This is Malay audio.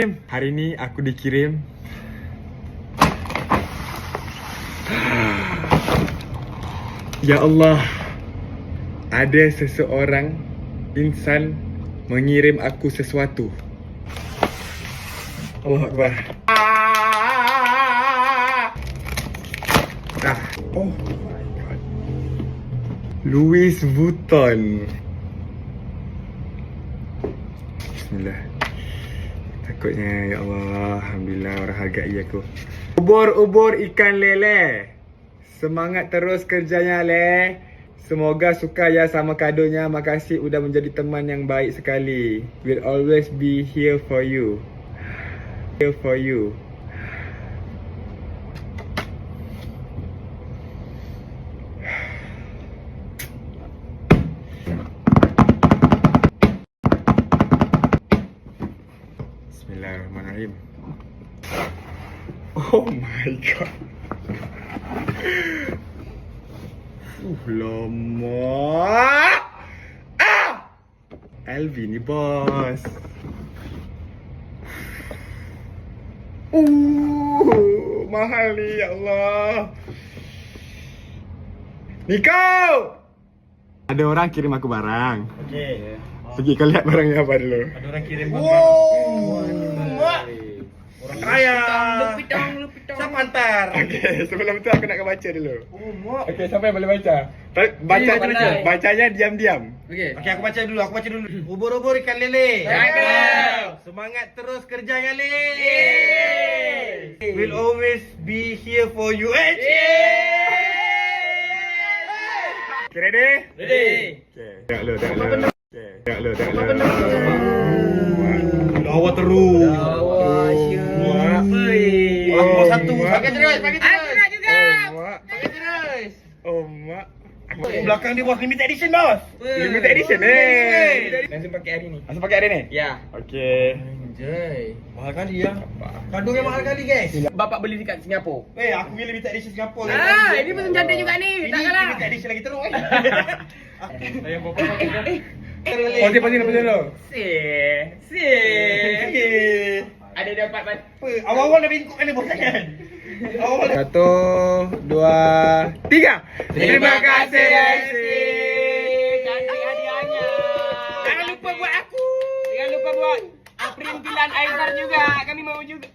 Hari ni aku dikirim Ya Allah, ada seseorang insan mengirim aku sesuatu. Allah Akbar. Oh my God. Louis Vuitton. Bismillah. Takutnya, ya Allah, alhamdulillah orang hargai aku. Ubur-ubur ikan lele. Semangat terus kerjanya, Le. Semoga suka ya sama kadonya. Makasih udah menjadi teman yang baik sekali. Will always be here for you. Here for you. Bismillahirrahmanirrahim. Oh my God. Lama. LV ni bos. Mahal ni, ya Allah. Niko! Ada orang kirim aku barang. Okey. Pergi kau lihat barangnya apa dulu. Ada orang kirim barang. Orang Kaya. Lupitong. Siapa hantar? Okey, sebelum tu aku nak baca dulu. Mak. Okey, siapa yang boleh baca? Baca Iya, dulu. pandai. Bacanya diam-diam. Okey. Okey, aku baca dulu. Ubur-ubur ikan lele. Cakap. Semangat terus kerjanya, Le. Will always be here for you. Okay, ready? Ready. Okay. Tengok lu, tengok lu. Okay. Tengok lu, tengok lu. Lawa terus. Mak. Aku mau satu. Mak. Pakai terus. Aku nak juga. Oh, mak. Pakai terus. Oh, mak. Belakang dia bos limited edition bos. Limited edition eh. Langsung pakai hari ni. Langsung pakai hari ni? Ya. Okey. Anjay. Mahal kali ya. Kandung yang mahal kali guys. Bapak beli dekat Singapura. Aku pilih limited edition Singapura. Ini pun cantik juga ni. Ini Tak kalah. limited edition lagi teruk. Yang bapak Pause dulu. Si. Ada dapat apa? Awal-awal dah bengkok kan dia bos kan. Awal-awal. 1, 2, 3. Terima kasih, Resi. Cantik hadiahnya. Jangan lupa buat aku. Jangan lupa buat perintilan Aizar juga. Kami mau juga.